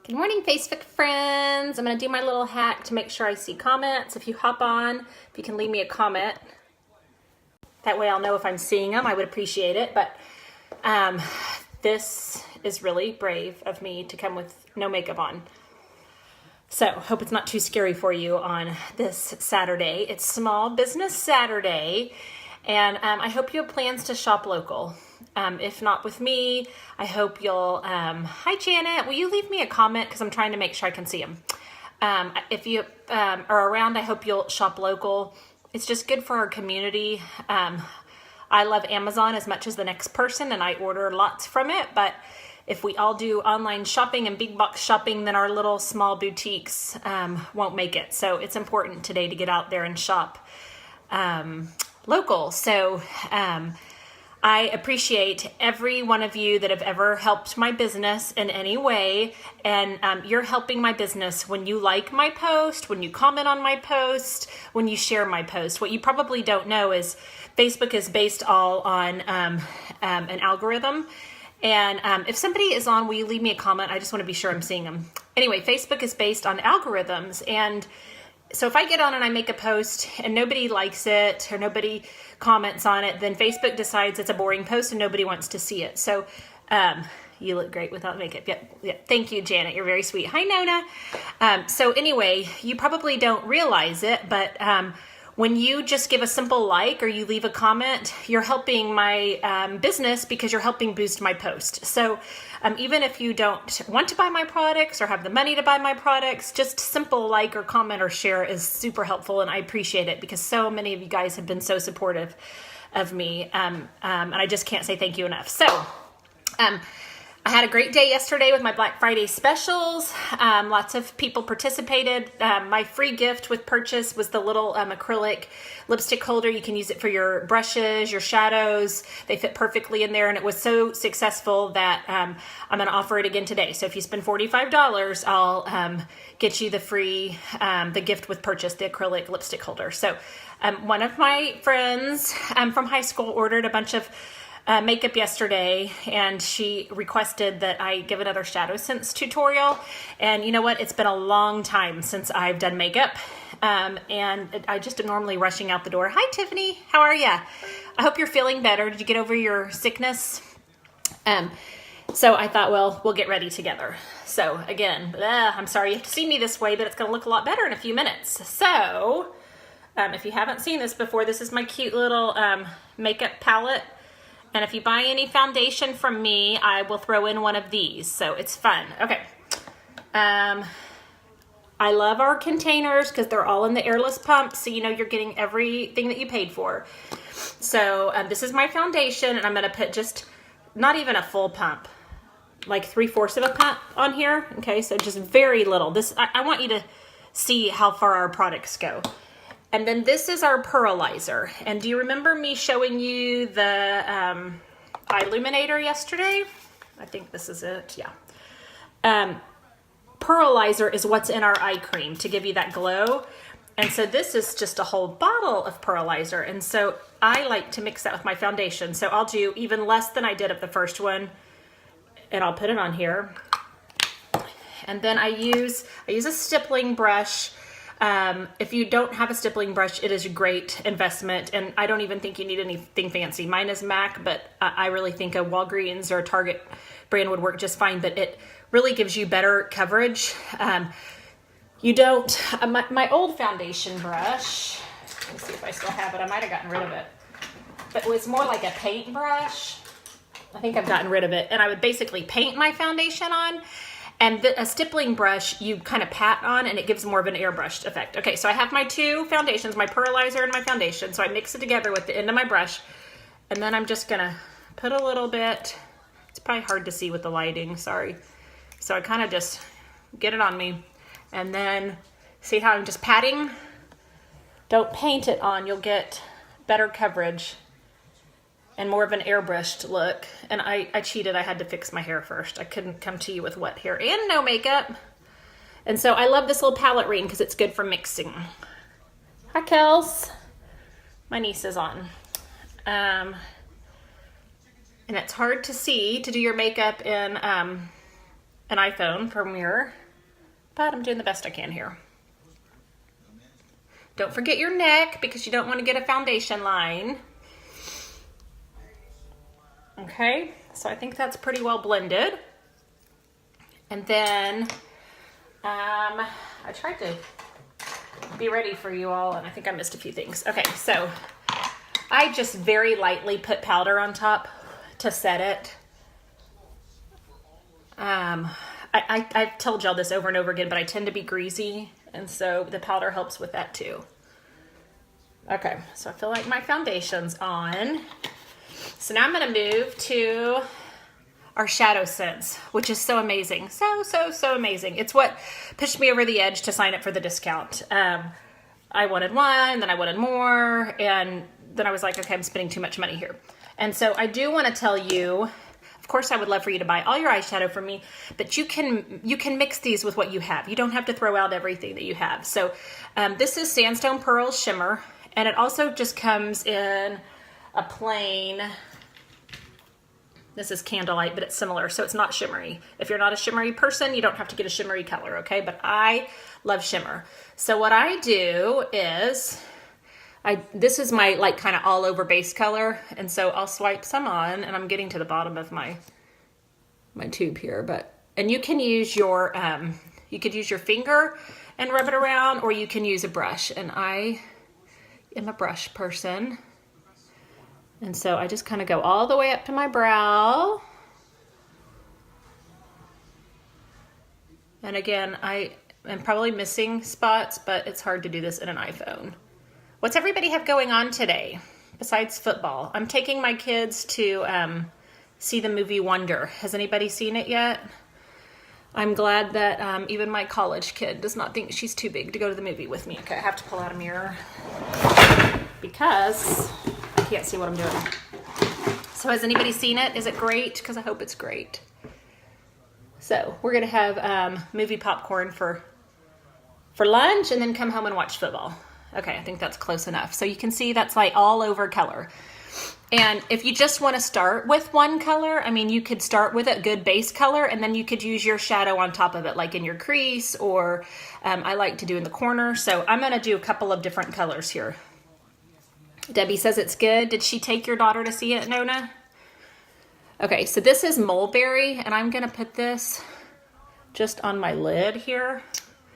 Good morning, Facebook friends. I'm going to do my little hack to make sure I see comments. If you hop on, if you can leave me a comment, that way I'll know if I'm seeing them. I would appreciate it. But this is really brave of me to come with no makeup on. So hope it's not too scary for you on this Saturday. It's Small Business Saturday, and I hope you have plans to shop local. If not with me, I hope you'll, hi Janet, will you leave me a comment? Because I'm trying to make sure I can see them. If you are around, I hope you'll shop local. It's just good for our community. I love Amazon as much as the next person, and I order lots from it, but if we all do online shopping and big box shopping, then our little small boutiques won't make it. So it's important today to get out there and shop local. So I appreciate every one of you that have ever helped my business in any way. And you're helping my business when you like my post, when you comment on my post, when you share my post. What you probably don't know is Facebook is based all on an algorithm. And if somebody is on, will you leave me a comment? I just want to be sure I'm seeing them. Anyway, Facebook is based on algorithms. And so if I get on and I make a post and nobody likes it or nobody comments on it, then Facebook decides it's a boring post and nobody wants to see it. So you look great without makeup. Yep. Thank you, Janet. You're very sweet. Hi, Nona. So anyway, you probably don't realize it, but when you just give a simple like or you leave a comment, you're helping my business because you're helping boost my post. So even if you don't want to buy my products or have the money to buy my products, just simple like or comment or share is super helpful, and I appreciate it because so many of you guys have been so supportive of me, and I just can't say thank you enough. So I had a great day yesterday with my Black Friday specials. Lots of people participated. My free gift with purchase was the little acrylic lipstick holder. You can use it for your brushes, your shadows. They fit perfectly in there, and it was so successful that I'm going to offer it again today. So if you spend $45, I'll get you the free, the gift with purchase, the acrylic lipstick holder. So one of my friends from high school ordered a bunch of makeup yesterday, and she requested that I give another Shadow Sense tutorial. And you know what? It's been a long time since I've done makeup, and I just am normally rushing out the door. Hi, Tiffany. How are ya? I hope you're feeling better. Did you get over your sickness? So I thought, well, we'll get ready together. So again, I'm sorry you have to see me this way, but it's going to look a lot better in a few minutes. So if you haven't seen this before, this is my cute little makeup palette. And if you buy any foundation from me, I will throw in one of these. So it's fun. Okay. I love our containers because they're all in the airless pump. So you know you're getting everything that you paid for. So this is my foundation, and I'm going to put just not even a full pump, like 3/4 of a pump on here. Okay, so just very little. This I want you to see how far our products go. And then this is our pearlizer. And do you remember me showing you the eye illuminator yesterday? I think this is it, yeah. Pearlizer is what's in our eye cream to give you that glow. And so this is just a whole bottle of pearlizer. And so I like to mix that with my foundation. So I'll do even less than I did of the first one, and I'll put it on here. And then I use a stippling brush. If you don't have a stippling brush, it is a great investment, and I don't even think you need anything fancy. Mine is MAC, but I really think a Walgreens or a Target brand would work just fine, but it really gives you better coverage. You don't, my old foundation brush, let me see if I still have it. I might have gotten rid of it, but it was more like a paint brush. I think I've gotten rid of it, and I would basically paint my foundation on. And a stippling brush, you kind of pat on, and it gives more of an airbrushed effect. Okay, so I have my two foundations, my pearlizer and my foundation. So I mix it together with the end of my brush. And then I'm just going to put a little bit. It's probably hard to see with the lighting, sorry. So I kind of just get it on me. And then see how I'm just patting? Don't paint it on. You'll get better coverage and more of an airbrushed look. And I cheated. I had to fix my hair first. I couldn't come to you with wet hair and no makeup. And so I love this little palette ring because it's good for mixing. Hi, Kels. My niece is on. And it's hard to see to do your makeup in an iPhone for a mirror, but I'm doing the best I can here. Don't forget your neck because you don't want to get a foundation line. Okay, so I think that's pretty well blended. And then I tried to be ready for you all, and I think I missed a few things. Okay, so I just very lightly put powder on top to set it. I've told y'all this over and over again, but I tend to be greasy, and so the powder helps with that too. Okay, so I feel like my foundation's on. So now I'm going to move to our shadow scents, which is so amazing. So amazing. It's what pushed me over the edge to sign up for the discount. I wanted one, then I wanted more, and then I was like, okay, I'm spending too much money here. And so I do want to tell you, of course, I would love for you to buy all your eyeshadow from me, but you can mix these with what you have. You don't have to throw out everything that you have. So this is Sandstone Pearl Shimmer, and it also just comes in a plain, this is Candlelight, but it's similar, so it's not shimmery. If you're not a shimmery person, you don't have to get a shimmery color, okay? But I love shimmer. So what I do is, this is my like kind of all over base color, and so I'll swipe some on, and I'm getting to the bottom of my tube here, and you can use your, you could use your finger and rub it around, or you can use a brush, and I am a brush person. And so I just kind of go all the way up to my brow. And again, I am probably missing spots, but it's hard to do this in an iPhone. What's everybody have going on today besides football? I'm taking my kids to see the movie Wonder. Has anybody seen it yet? I'm glad that even my college kid does not think she's too big to go to the movie with me. Okay, I have to pull out a mirror because I can't see what I'm doing. So has anybody seen it? Is it great? Because I hope it's great. So we're going to have movie popcorn for lunch and then come home and watch football. Okay, I think that's close enough. So you can see that's like all over color. And if you just want to start with one color, I mean, you could start with a good base color and then you could use your shadow on top of it, like in your crease, or I like to do in the corner. So I'm going to do a couple of different colors here. Debbie says it's good. Did she take your daughter to see it, Nona? Okay, so this is Mulberry, and I'm going to put this just on my lid here,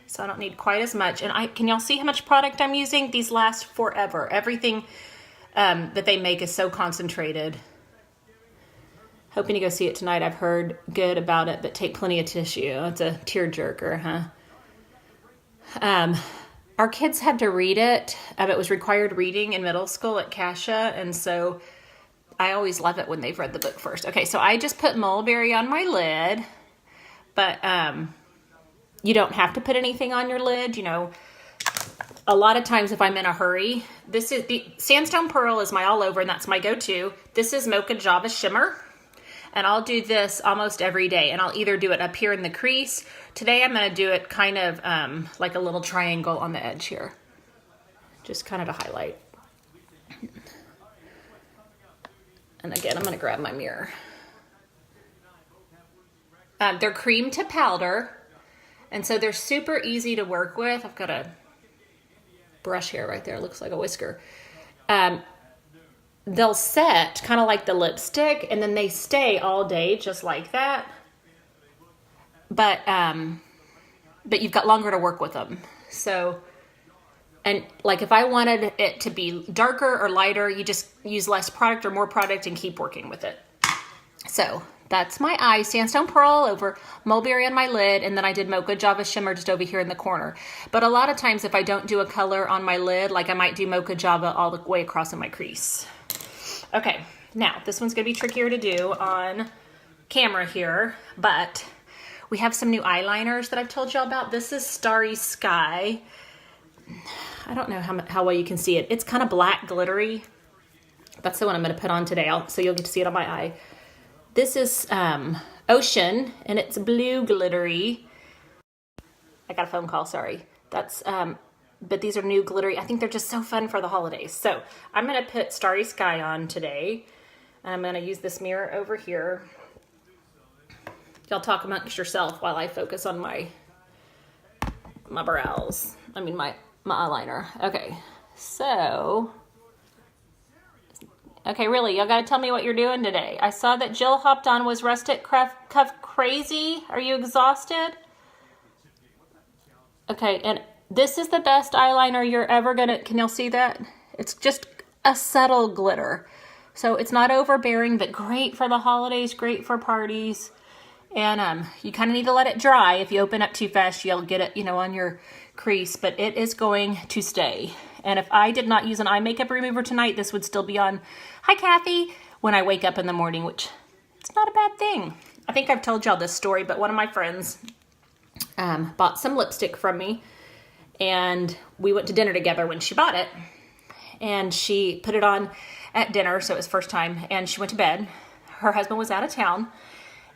so I don't need quite as much. And can y'all see how much product I'm using? These last forever. Everything that they make is so concentrated. Hoping to go see it tonight. I've heard good about it, but take plenty of tissue. It's a tearjerker, huh? Our kids had to read it. It was required reading in middle school at Cascia, and so I always love it when they've read the book first. Okay, so I just put Mulberry on my lid, but you don't have to put anything on your lid. You know, a lot of times if I'm in a hurry, this is the Sandstone Pearl is my all over, and that's my go-to. This is Mocha Java Shimmer, and I'll do this almost every day, and I'll either do it up here in the crease. Today I'm going to do it kind of like a little triangle on the edge here, just kind of to highlight. And again, I'm going to grab my mirror. They're cream to powder, and so they're super easy to work with. I've got a brush here right there. It looks like a whisker. They'll set kind of like the lipstick, and then they stay all day just like that. But you've got longer to work with them. So, and like if I wanted it to be darker or lighter, you just use less product or more product and keep working with it. So that's my eye. Sandstone Pearl over Mulberry on my lid, and then I did Mocha Java Shimmer just over here in the corner. But a lot of times if I don't do a color on my lid, like I might do Mocha Java all the way across in my crease. Okay, now this one's going to be trickier to do on camera here, but we have some new eyeliners that I've told y'all about. This is Starry Sky. I don't know how well you can see it. It's kind of black glittery. That's the one I'm going to put on today, so you'll get to see it on my eye. This is Ocean, and it's blue glittery. I got a phone call, sorry. That's, but these are new glittery. I think they're just so fun for the holidays. So I'm going to put Starry Sky on today. I'm going to use this mirror over here Y'all talk amongst yourself while I focus on my brows. I mean, my eyeliner. Okay, so... Okay, really, y'all gotta tell me what you're doing today. I saw that Jill hopped on. Was Rustic Cuff crazy? Are you exhausted? Okay, and this is the best eyeliner you're ever gonna... Can y'all see that? It's just a subtle glitter. So it's not overbearing, but great for the holidays, great for parties. And you kind of need to let it dry. If you open up too fast, you'll get it, on your crease. But it is going to stay. And if I did not use an eye makeup remover tonight, this would still be on. Hi, Kathy. When I wake up in the morning, which it's not a bad thing. I think I've told y'all this story, but one of my friends bought some lipstick from me. And we went to dinner together when she bought it. And she put it on at dinner, so it was first time. And she went to bed. Her husband was out of town.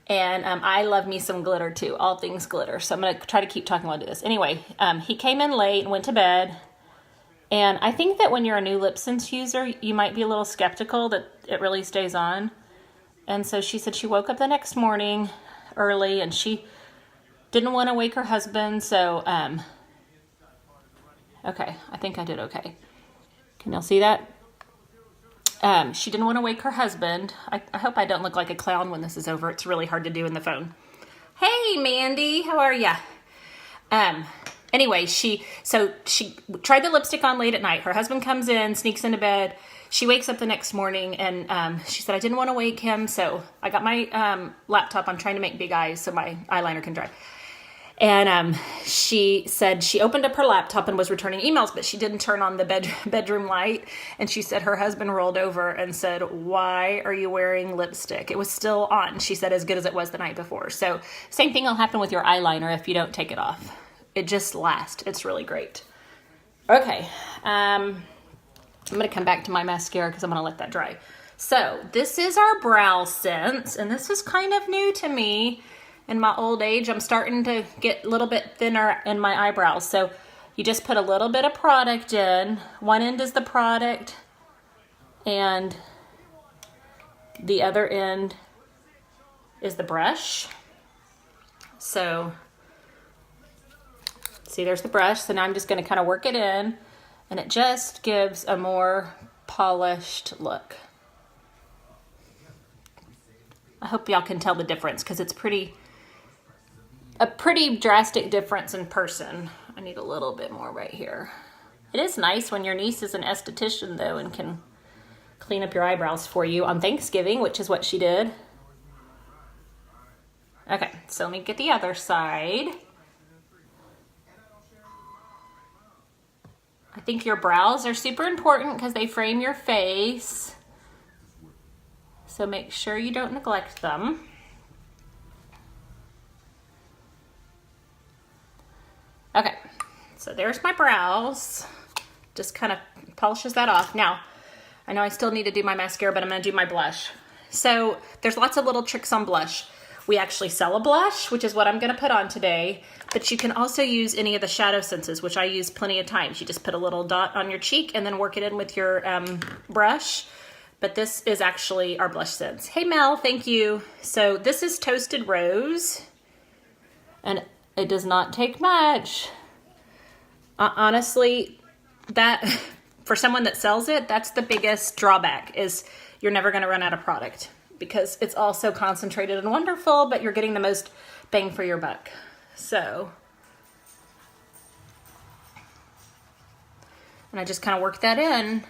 And I love me some glitter too, all things glitter. So I'm going to try to keep talking while I do this. Anyway, he came in late and went to bed. And I think that when you're a new LipSense user, you might be a little skeptical that it really stays on. And so she said she woke up the next morning early and she didn't want to wake her husband. So, okay, I think I did okay. Can y'all see that? She didn't want to wake her husband. I hope I don't look like a clown when this is over. It's really hard to do in the phone. Hey, Mandy, how are ya? Anyway, she tried the lipstick on late at night. Her husband comes in, sneaks into bed. She wakes up the next morning and she said, I didn't want to wake him. So I got my laptop. I'm trying to make big eyes so my eyeliner can dry. And she said she opened up her laptop and was returning emails, but she didn't turn on the bedroom light. And she said her husband rolled over and said, why are you wearing lipstick? It was still on. She said, as good as it was the night before. So same thing will happen with your eyeliner if you don't take it off. It just lasts. It's really great. Okay. I'm going to come back to my mascara because I'm going to let that dry. So this is our Brow Sense, and this is kind of new to me. In my old age, I'm starting to get a little bit thinner in my eyebrows. So you just put a little bit of product in. One end is the product and the other end is the brush. So see, there's the brush. So now I'm just going to kind of work it in and it just gives a more polished look. I hope y'all can tell the difference because it's a pretty drastic difference in person. I need a little bit more right here. It is nice when your niece is an esthetician though and can clean up your eyebrows for you on Thanksgiving, which is what she did. Okay, so let me get the other side. I think your brows are super important because they frame your face. So make sure you don't neglect them. Okay, so there's my brows. Just kind of polishes that off. Now, I know I still need to do my mascara, but I'm going to do my blush. So there's lots of little tricks on blush. We actually sell a blush, which is what I'm going to put on today. But you can also use any of the shadow senses, which I use plenty of times. You just put a little dot on your cheek and then work it in with your brush. But this is actually our blush sense. Hey, Mel, thank you. So this is Toasted Rose. And it does not take much. Honestly, that for someone that sells it, that's the biggest drawback is you're never going to run out of product because it's all so concentrated and wonderful, but you're getting the most bang for your buck. So, and I just kind of work that in.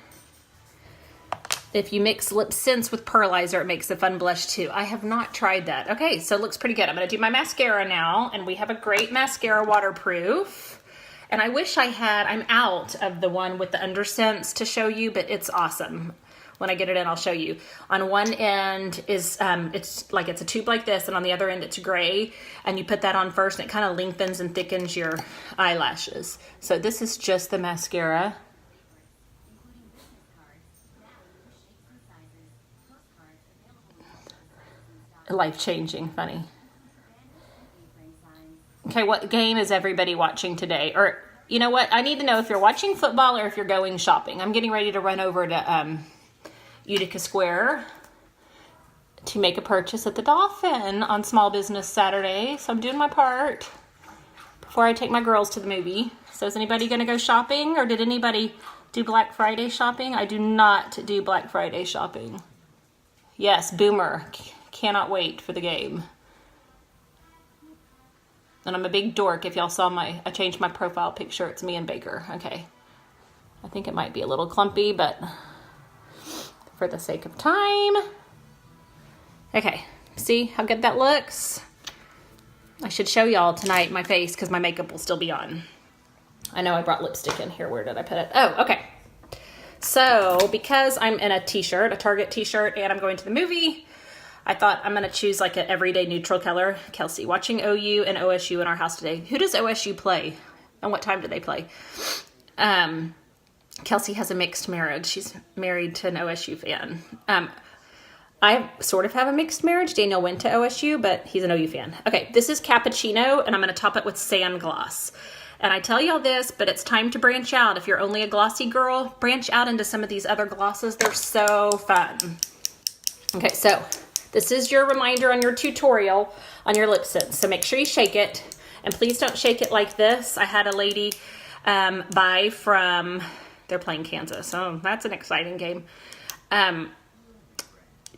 If you mix Lip Sense with Pearlizer, it makes a fun blush too. I have not tried that. Okay, so it looks pretty good. I'm going to do my mascara now, and we have a great mascara waterproof. And I wish I had, I'm out of the one with the Undersense to show you, but it's awesome. When I get it in, I'll show you. On one end is, it's a tube like this, and on the other end it's gray. And you put that on first, and it kind of lengthens and thickens your eyelashes. So this is just the mascara. Life-changing, funny. Okay, what game is everybody watching today? Or, you know what? I need to know if you're watching football or if you're going shopping. I'm getting ready to run over to Utica Square to make a purchase at the Dolphin on Small Business Saturday. So I'm doing my part before I take my girls to the movie. So is anybody going to go shopping, or did anybody do Black Friday shopping? I do not do Black Friday shopping. Yes, Boomer. Cannot wait for the game. And I'm a big dork. If y'all saw I changed my profile picture. It's me and Baker. Okay. I think it might be a little clumpy, but for the sake of time. Okay. See how good that looks? I should show y'all tonight my face because my makeup will still be on. I know I brought lipstick in here. Where did I put it? Oh, okay. So because I'm in a t-shirt, a Target t-shirt, and I'm going to the movie, I thought I'm going to choose like an everyday neutral color. Kelsey, watching OU and OSU in our house today. Who does OSU play? And what time do they play? Kelsey has a mixed marriage. She's married to an OSU fan. I sort of have a mixed marriage. Daniel went to OSU, but he's an OU fan. Okay, this is cappuccino, and I'm going to top it with sand gloss. And I tell y'all this, but it's time to branch out. If you're only a glossy girl, branch out into some of these other glosses. They're so fun. Okay, so this is your reminder on your tutorial on your lip sense. So make sure you shake it, and please don't shake it like this. I had a lady buy from, they're playing Kansas, so that's an exciting game.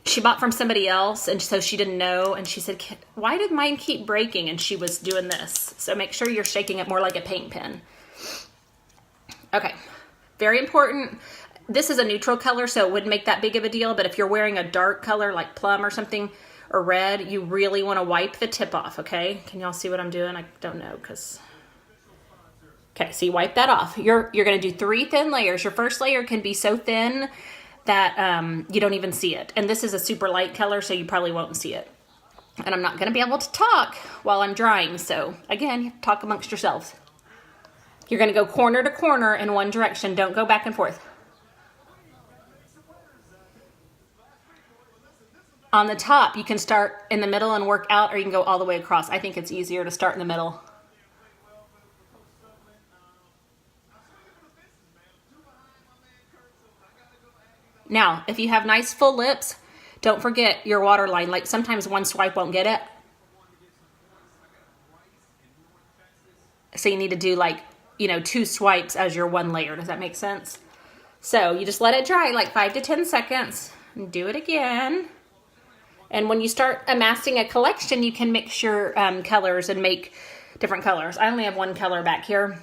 She bought from somebody else, and so she didn't know, and she said, why did mine keep breaking? And she was doing this. So make sure you're shaking it more like a paint pen. Okay, very important. This is a neutral color, so it wouldn't make that big of a deal, but if you're wearing a dark color like plum or something, or red, you really want to wipe the tip off, okay? Can y'all see what I'm doing? I don't know, because... Okay, so you wipe that off. You're going to do 3 thin layers. Your first layer can be so thin that you don't even see it. And this is a super light color, so you probably won't see it. And I'm not going to be able to talk while I'm drying. So again, you have to talk amongst yourselves. You're going to go corner to corner in one direction. Don't go back and forth. On the top, you can start in the middle and work out, or you can go all the way across. I think it's easier to start in the middle. Now, if you have nice full lips, don't forget your waterline. Like sometimes one swipe won't get it. So you need to do like, 2 swipes as your one layer. Does that make sense? So you just let it dry like 5 to 10 seconds and do it again. And when you start amassing a collection, you can mix your colors and make different colors. I only have one color back here.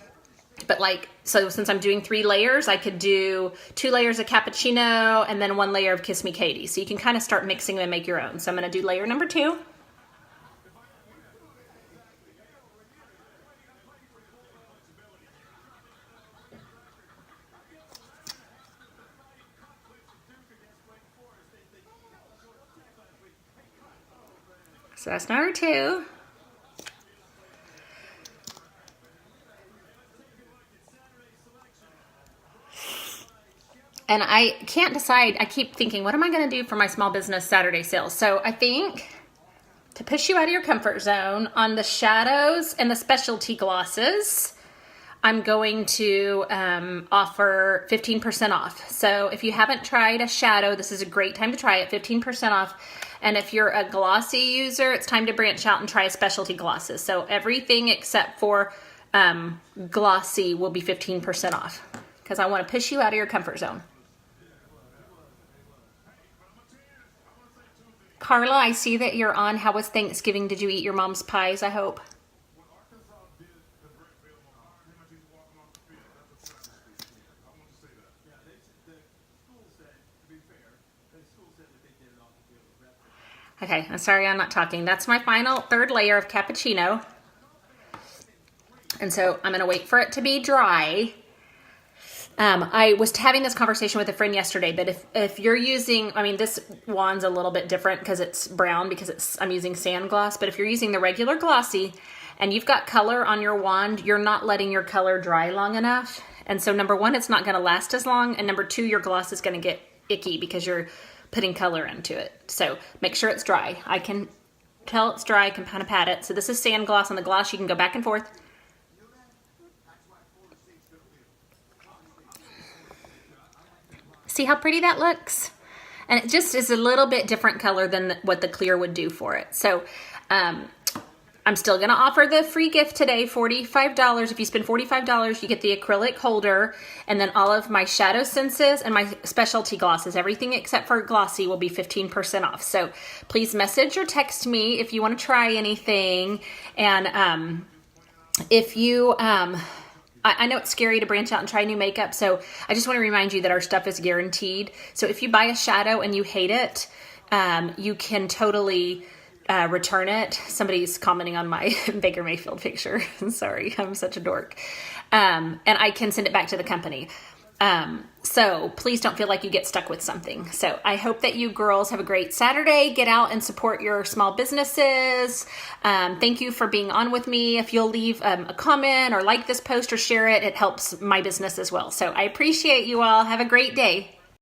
But so since I'm doing 3 layers, I could do 2 layers of cappuccino and then 1 layer of Kiss Me Katie. So you can kind of start mixing them and make your own. So I'm going to do layer number 2. So that's number 2. And I can't decide. I keep thinking, what am I going to do for my small business Saturday sales? So I think to push you out of your comfort zone on the shadows and the specialty glosses, I'm going to offer 15% off. So if you haven't tried a shadow, this is a great time to try it, 15% off. And if you're a glossy user, it's time to branch out and try specialty glosses. So everything except for glossy will be 15% off because I want to push you out of your comfort zone. Carla, I see that you're on. How was Thanksgiving? Did you eat your mom's pies, I hope? Okay, I'm sorry I'm not talking. That's my final 3rd layer of cappuccino. And so I'm going to wait for it to be dry. I was having this conversation with a friend yesterday, but if you're using, this wand's a little bit different because it's brown because I'm using sand gloss, but if you're using the regular glossy and you've got color on your wand, you're not letting your color dry long enough. And so number 1, it's not going to last as long. And number 2, your gloss is going to get icky because you're putting color into it. So make sure it's dry. I can tell it's dry, I can kind of pat it. So this is sand gloss. On the gloss, you can go back and forth. See how pretty that looks? And it just is a little bit different color than what the clear would do for it. So I'm still going to offer the free gift today, $45. If you spend $45, you get the acrylic holder, and then all of my Shadow Senses and my specialty glosses, everything except for glossy, will be 15% off. So please message or text me if you want to try anything. And if you, I know it's scary to branch out and try new makeup, so I just want to remind you that our stuff is guaranteed. So if you buy a shadow and you hate it, you can totally return it. Somebody's commenting on my Baker Mayfield picture. Sorry, I'm such a dork. And I can send it back to the company. So please don't feel like you get stuck with something. So I hope that you girls have a great Saturday. Get out and support your small businesses. Thank you for being on with me. If you'll leave a comment or like this post or share it, it helps my business as well. So I appreciate you all. Have a great day.